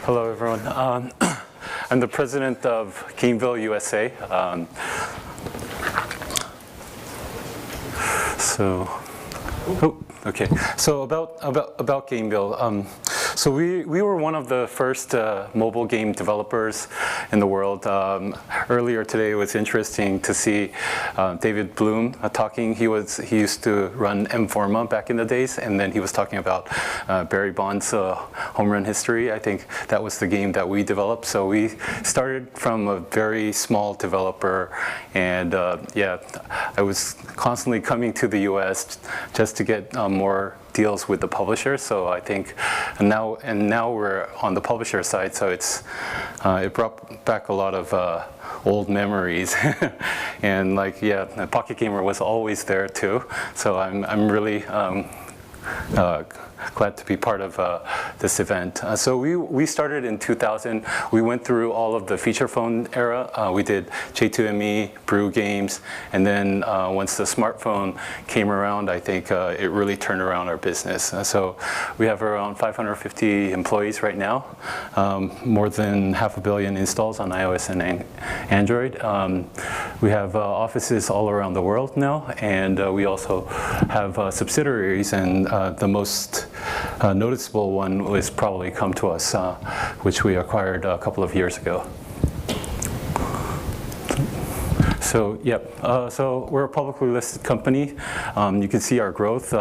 Hello, everyone. I'm the president of Gamevil USA. So about Gamevil. So we were one of the first mobile game developers in the world. Earlier today it was interesting to see David Bloom talking. He used to run M-Forma back in the days, and then he was talking about Barry Bonds' home run history. I think that was the game that we developed. So we started from a very small developer, and yeah, I was constantly coming to the US just to get more deals with the publisher. So I think now we're on the publisher side, so it brought back a lot of old memories. And like, yeah, Pocket Gamer was always there too, so I'm really glad to be part of this event. So we started in 2000. We went through all of the feature phone era. We did J2ME, Brew games, and then once the smartphone came around, I think it really turned around our business. So we have around 550 employees right now, more than 500 million installs on iOS and Android. We have offices all around the world now, and we also have subsidiaries, and the most noticeable one was probably Come To Us, which we acquired a couple of years ago. So, yep. So we're a publicly listed company. You can see our growth.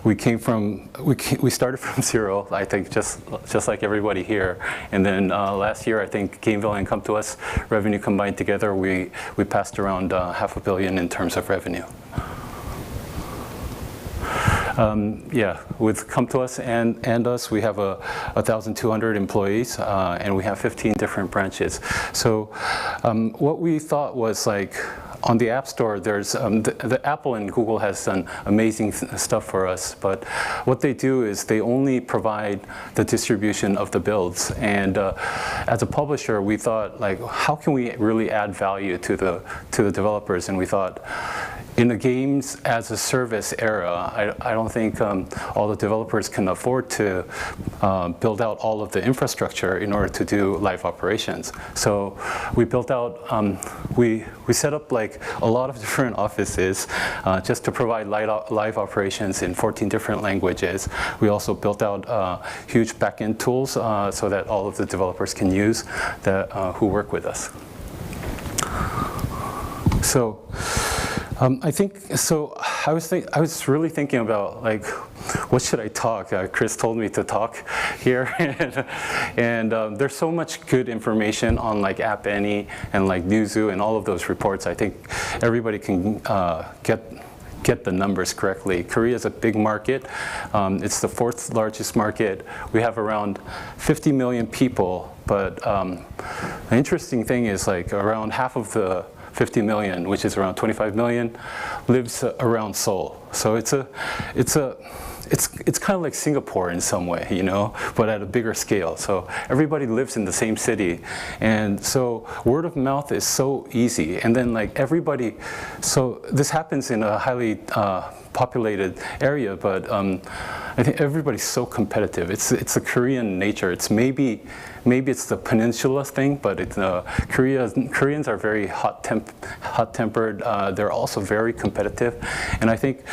We started from zero, I think, just like everybody here. And then last year, I think Gamevil and Come To Us revenue combined together, we passed around 500 million in terms of revenue. Yeah, with Come To Us and us, we have 1,200 employees, and we have 15 different branches. So what we thought was, like, on the App Store, there's the Apple and Google has done amazing stuff for us, but what they do is they only provide the distribution of the builds. And as a publisher, we thought, like, how can we really add value to the developers? And we thought, in the games as a service era, I don't think all the developers can afford to build out all of the infrastructure in order to do live operations. So we built out, we set up like a lot of different offices just to provide live operations in 14 different languages. We also built out huge backend tools so that all of the developers can use that who work with us. So. I think, so I was really thinking about, like, what should I talk? Chris told me to talk here, and there's so much good information on, like, App Annie and like Newzoo and all of those reports. I think everybody can get the numbers correctly. Korea is a big market. It's the 4th largest market. We have around 50 million people, but the interesting thing is, like, around half of the 50 million, which is around 25 million, lives around Seoul. So it's kind of like Singapore in some way, you know, but at a bigger scale. So everybody lives in the same city, and so word of mouth is so easy. And then, like, everybody, so this happens in a highly populated area, but I think everybody's so competitive. It's a Korean nature. It's maybe it's the peninsula thing, but it's Koreans are very hot-tempered. They're also very competitive, and I think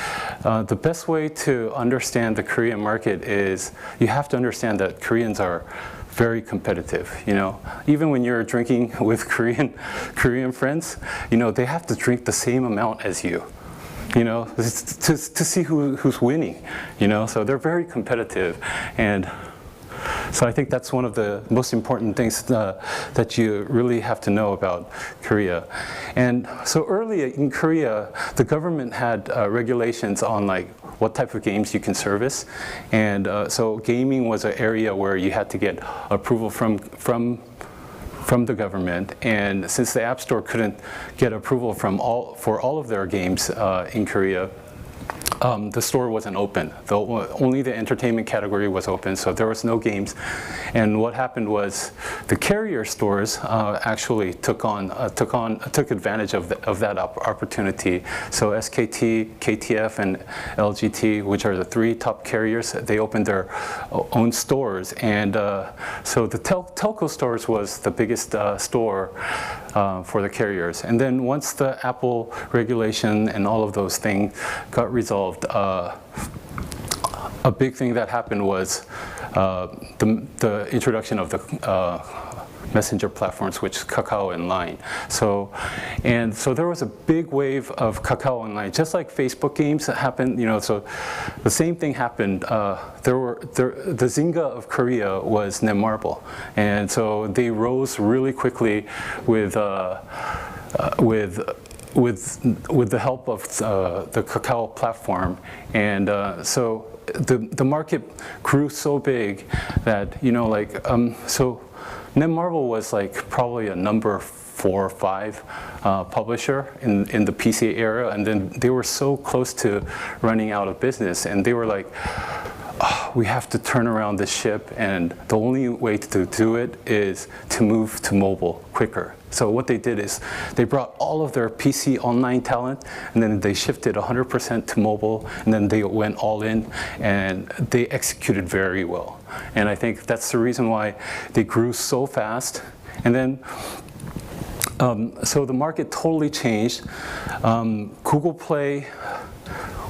the best way to understand the Korean market is you have to understand that Koreans are very competitive. You know, even when you're drinking with Korean friends, you know, they have to drink the same amount as you. You know, to see who's winning. You know, so they're very competitive, and so I think that's one of the most important things that you really have to know about Korea. And so early in Korea, the government had regulations on, like, what type of games you can service, and so gaming was an area where you had to get approval from the government, and since the App Store couldn't get approval for all of their games in Korea, the store wasn't open. Only the entertainment category was open, so there was no games. And what happened was the carrier stores actually took advantage of that opportunity. So SKT, KTF, and LGT, which are the three top carriers, they opened their own stores. And so the telco stores was the biggest store for the carriers. And then once the Apple regulation and all of those things got resolved, a big thing that happened was the introduction of the messenger platforms, which is Kakao and Line. So there was a big wave of Kakao and Line, just like Facebook games that happened. So the same thing happened. The Zynga of Korea was Netmarble, and so they rose really quickly with the help of the Kakao platform, and so the market grew so big that so Netmarble was like probably a number 4 or 5 publisher in the PC era, and then they were so close to running out of business, and they were like, oh, we have to turn around this ship, and the only way to do it is to move to mobile quicker. So what they did is they brought all of their PC online talent, and then they shifted 100% to mobile, and then they went all in, and they executed very well. And I think that's the reason why they grew so fast. And then so the market totally changed. Google Play,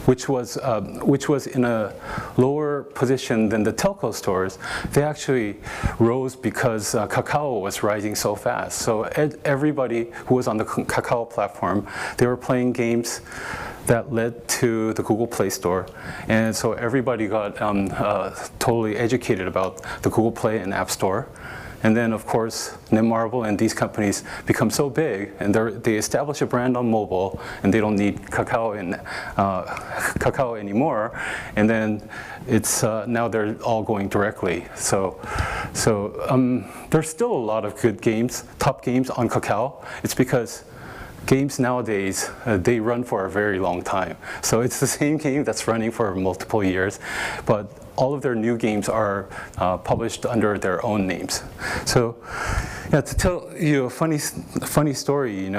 which was in a lower position than the telco stores, they actually rose because Kakao was rising so fast. So everybody who was on the Kakao platform, they were playing games that led to the Google Play Store. And so everybody got totally educated about the Google Play and App Store. And then, of course, Netmarble and these companies become so big, and they establish a brand on mobile, and they don't need Kakao anymore. And then it's now they're all going directly. So there's still a lot of good games, top games on Kakao. It's because games nowadays, they run for a very long time. So it's the same game that's running for multiple years, but all of their new games are published under their own names. So, yeah, to tell you a funny story,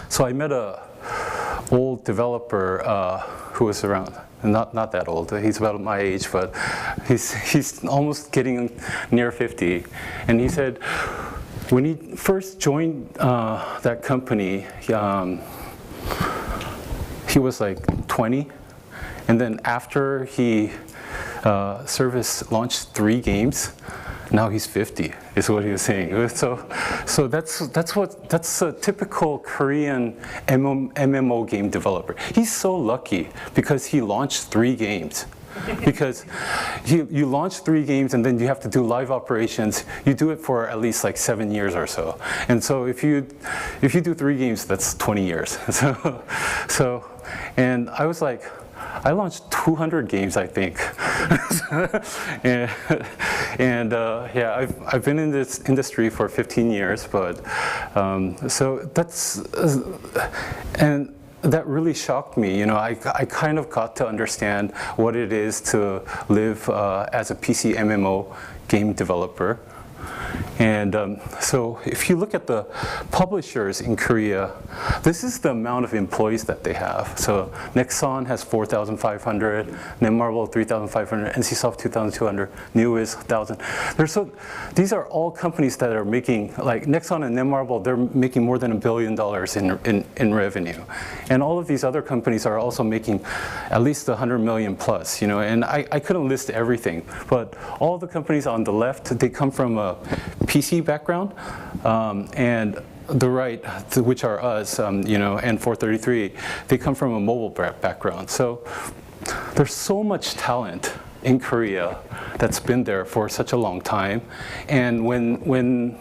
so I met a old developer who was around, not that old. He's about my age, but he's almost getting near 50, and he said when he first joined that company, he was like 20. And then after he Service launched 3 games, now he's 50, is what he was saying. So that's a typical Korean MMO game developer. He's so lucky because he launched 3 games. Because you launch 3 games and then you have to do live operations. You do it for at least like 7 years or so. And so if you do 3 games, that's 20 years. And I was like, I launched 200 games, I think. Yeah, I've been in this industry for 15 years, but so that's and that really shocked me. I kind of got to understand what it is to live as a PC MMO game developer. And so if you look at the publishers in Korea, this is the amount of employees that they have. So Nexon has 4,500, Netmarble 3,500, NCSoft 2,200, Newiz 1,000. These are all companies that are making, like Nexon and Netmarble, they're making more than $1 billion in revenue. And all of these other companies are also making at least 100 million plus, and I couldn't list everything, but all the companies on the left, they come from a PC background, and the right, which are us, and 433, they come from a mobile background. So there's so much talent in Korea that's been there for such a long time. And when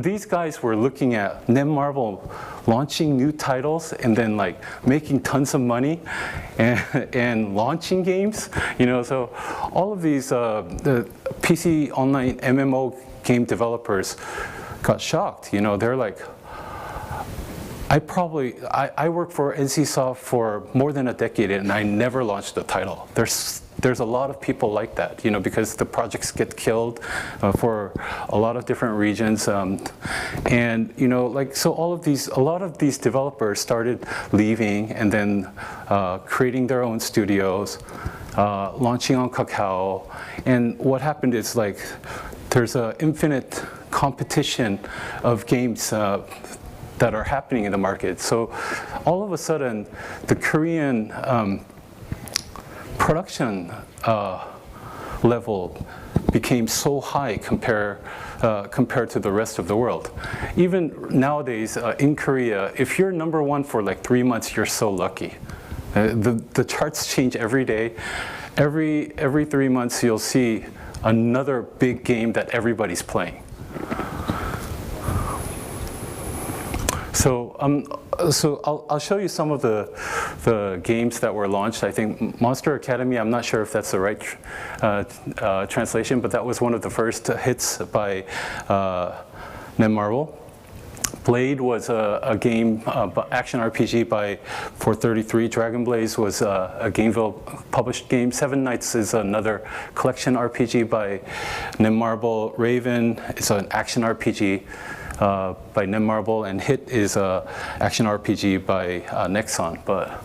these guys were looking at Netmarble launching new titles and then like making tons of money and launching games, so all of these the PC online MMO game developers got shocked. They're like, I worked for NCSoft for more than a decade, and I never launched a title. There's a lot of people like that, you know, because the projects get killed for a lot of different regions, and you know, like, so a lot of these developers started leaving and then creating their own studios, launching on Kakao, and what happened is, like, there's an infinite competition of games that are happening in the market. So all of a sudden, the Korean production level became so high compared to the rest of the world. Even nowadays in Korea, if you're #1 for like 3 months, you're so lucky. The charts change every day. Every 3 months, you'll see another big game that everybody's playing. So I'll show you some of the games that were launched. I think Monster Academy, I'm not sure if that's the right translation, but that was one of the first hits by Netmarble. Blade was a game, action RPG by 433. Dragon Blaze was a Gamevil published game. Seven Nights is another collection RPG by Netmarble. Raven is an action RPG by Netmarble, and Hit is a action RPG by Nexon. But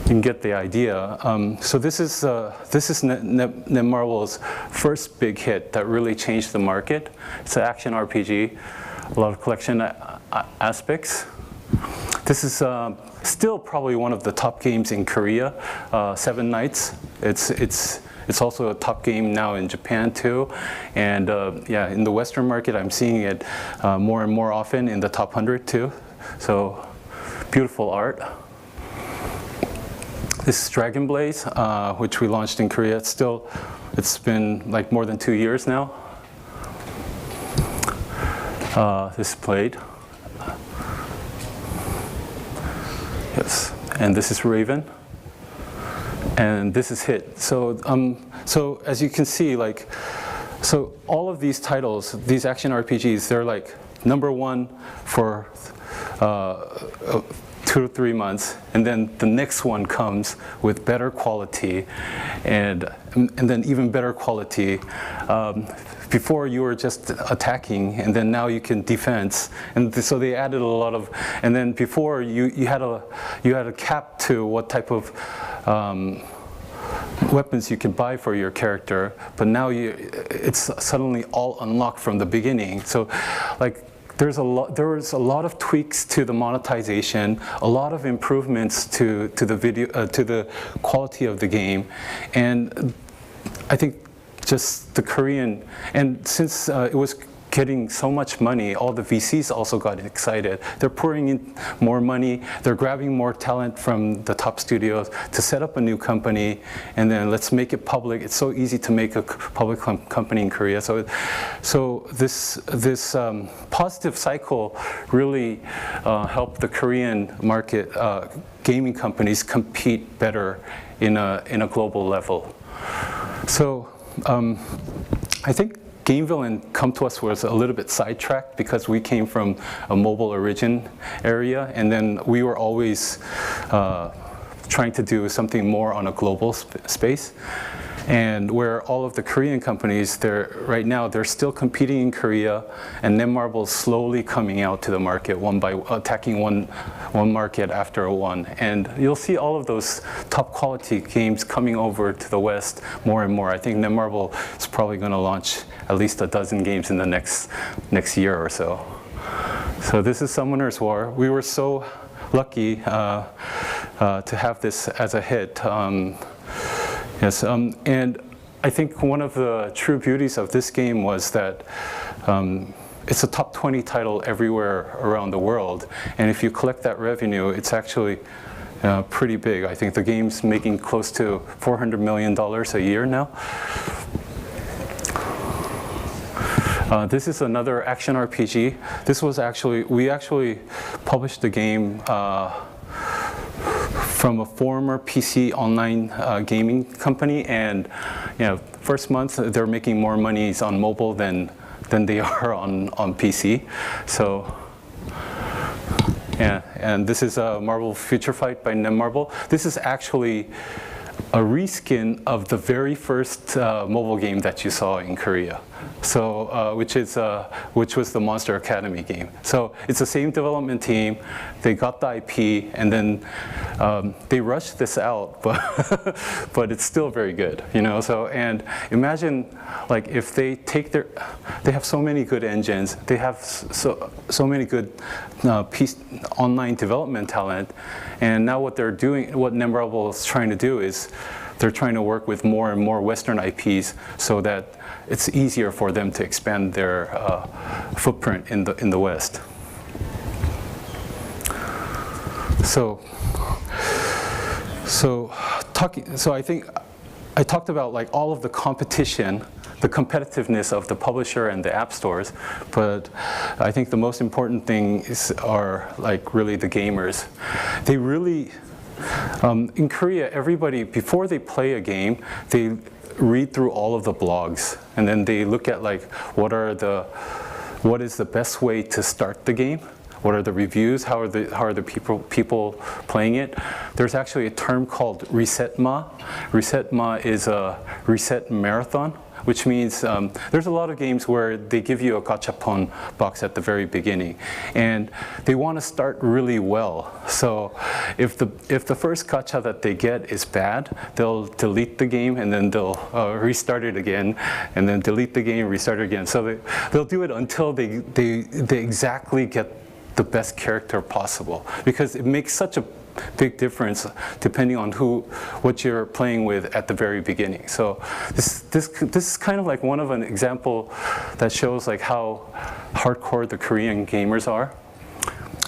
you can get the idea. So this is Netmarble's first big hit that really changed the market. It's an action RPG, a lot of collection aspects. This is still probably one of the top games in Korea. Seven Nights. It's also a top game now in Japan too, and yeah, in the Western market, I'm seeing it more and more often in the top 100 too. So beautiful art. This is Dragon Blaze, which we launched in Korea. It's been like more than 2 years now. This is Blade. Yes, and this is Raven. And this is Hit. So, so as you can see, like, so all of these titles, these action RPGs, they're like #1 for 2 to 3 months, and then the next one comes with better quality, and then even better quality. Before you were just attacking, and then now you can defense, and so they added a lot of. And then before you had a cap to what type of weapons you can buy for your character, but now it's suddenly all unlocked from the beginning. So, like, there was a lot of tweaks to the monetization, a lot of improvements to the quality of the game, and I think just the Korean, and since it was getting so much money, all the VCs also got excited. They're pouring in more money, they're grabbing more talent from the top studios to set up a new company, and then let's make it public. It's so easy to make a public company in Korea. So this positive cycle really helped the Korean market, gaming companies compete better in a global level. So I think Gamevil and Come To Us was a little bit sidetracked because we came from a mobile origin area, and then we were always trying to do something more on a global space. And where all of the Korean companies, right now they're still competing in Korea, and Netmarble is slowly coming out to the market attacking one market after one. And you'll see all of those top quality games coming over to the West more and more. I think Netmarble is probably going to launch at least a dozen games in the next year or so. So this is Summoner's War. We were so lucky to have this as a hit. Yes, and I think one of the true beauties of this game was that it's a top 20 title everywhere around the world, and if you collect that revenue, it's actually pretty big. I think the game's making close to $400 million a year now. This is another action RPG. We actually published the game from a former PC online gaming company, and first month they're making more money on mobile than than they are on PC. So yeah, and this is Marvel Future Fight by Netmarble. This is actually a reskin of the very first mobile game that you saw in Korea. So, which was the Monster Academy game. So it's the same development team. They got the IP, and then they rushed this out, but it's still very good, you know. So, and imagine like if they have so many good engines. They have so many good online development talent, and now what they're doing, what Netmarble is trying to do is they're trying to work with more and more Western IPs so that it's easier for them to expand their footprint in the West. So I think I talked about like all of the competition, the competitiveness of the publisher and the app stores, but I think the most important thing are like really the gamers. They really, in Korea, everybody, before they play a game, they read through all of the blogs, and then they look at like what is the best way to start the game. What are the reviews? How are the people playing it? There's actually a term called resetma. Resetma is a reset marathon, which means there's a lot of games where they give you a gachapon box at the very beginning, and they want to start really well. So if the first gacha that they get is bad, they'll delete the game and then they'll restart it again, and then delete the game, restart it again. So they'll do it until they exactly get the best character possible, because it makes such a big difference depending on what you're playing with at the very beginning. So this is kind of like one of an example that shows like how hardcore the Korean gamers are.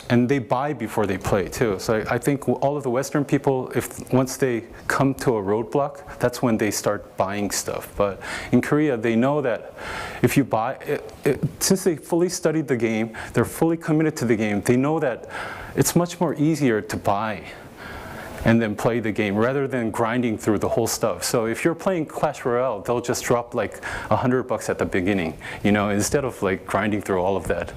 And they buy before they play too. So I think all of the Western people, once they come to a roadblock, that's when they start buying stuff. But in Korea, they know that if you buy, since they fully studied the game, they're fully committed to the game, they know that it's much more easier to buy and then play the game rather than grinding through the whole stuff. So if you're playing Clash Royale, they'll just drop like $100 at the beginning, you know, instead of like grinding through all of that,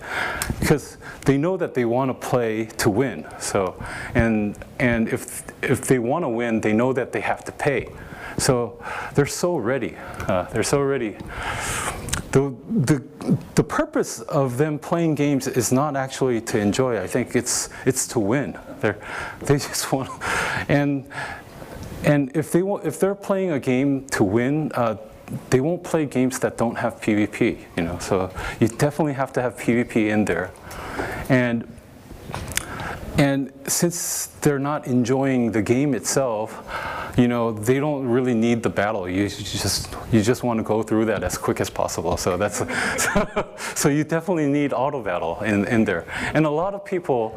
because they know that they want to play to win. So and if they want to win, they know that they have to pay. So they're so ready. They're so ready. The purpose of them playing games is not actually to enjoy. I think it's to win. They just want, and if they're playing a game to win, they won't play games that don't have PvP. You know, so you definitely have to have PvP in there, and since they're not enjoying the game itself, you know, they don't really need the battle. You just want to go through that as quick as possible. So that's so you definitely need auto battle in there. And a lot of people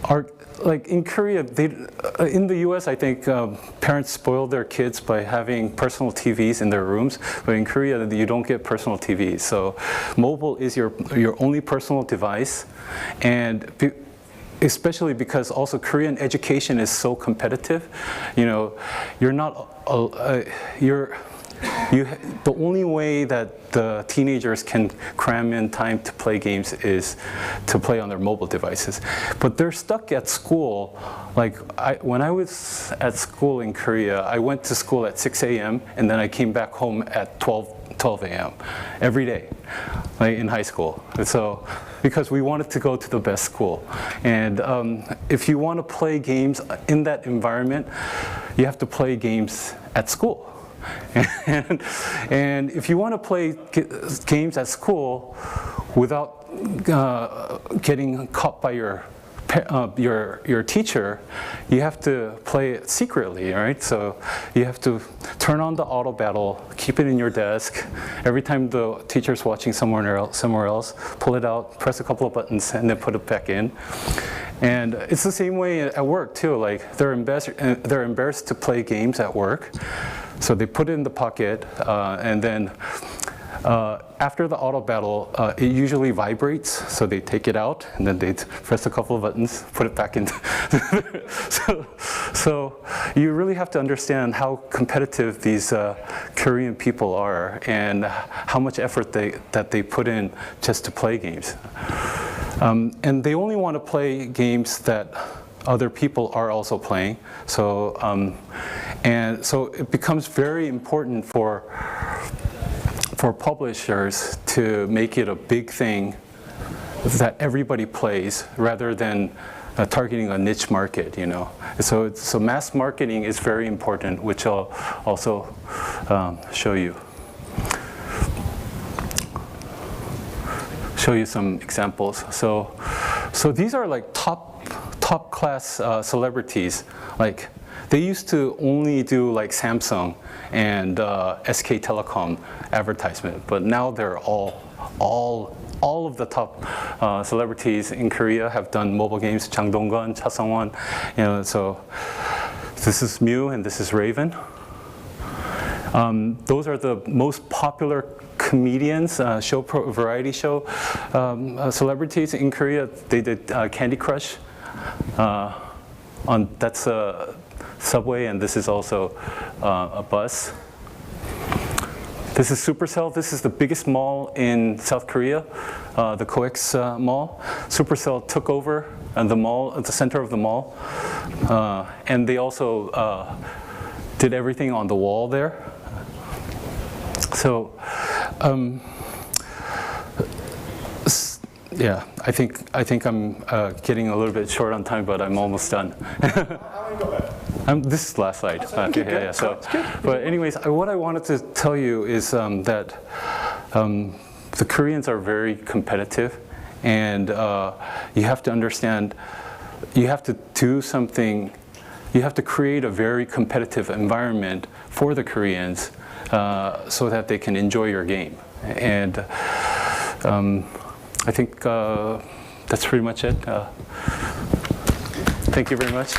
are like in Korea. In the U.S., I think parents spoil their kids by having personal TVs in their rooms. But in Korea, you don't get personal TVs. So mobile is your only personal device, and especially because also Korean education is so competitive. You know, the only way that the teenagers can cram in time to play games is to play on their mobile devices. But they're stuck at school. Like when I was at school in Korea, I went to school at 6 a.m. and then I came back home at 12 a.m. every day, like in high school. So, because we wanted to go to the best school. And if you want to play games in that environment, you have to play games at school. And if you want to play games at school without getting caught by your teacher, you have to play it secretly, right? So you have to turn on the auto battle, keep it in your desk. Every time the teacher's watching somewhere else, pull it out, press a couple of buttons, and then put it back in. And it's the same way at work too. Like they're embarrassed to play games at work, so they put it in the pocket, and then after the auto battle, it usually vibrates, so they take it out and then they press a couple of buttons, put it back in. So you really have to understand how competitive these Korean people are and how much effort that they put in just to play games. And they only want to play games that other people are also playing. So, and so it becomes very important for publishers to make it a big thing that everybody plays rather than targeting a niche market, you know. So mass marketing is very important, which I'll also show you some examples. So these are like top class celebrities. Like they used to only do like Samsung and SK Telecom advertisement, but now they're all of the top celebrities in Korea have done mobile games. Chang Dong-gun, Cha Sung-won, you know. So this is Mew and this is Raven. Those are the most popular comedians, variety show celebrities in Korea. They did Candy Crush. That's a subway, and this is also a bus. This is Supercell. This is the biggest mall in South Korea, the COEX mall. Supercell took over the mall, at the center of the mall, and they also did everything on the wall there. So, yeah, I think I'm getting a little bit short on time, but I'm almost done. This is the last slide. Yeah. So, but anyways, what I wanted to tell you is that the Koreans are very competitive, and you have to understand, you have to do something. You have to create a very competitive environment for the Koreans so that they can enjoy your game. And I think that's pretty much it. Thank you very much.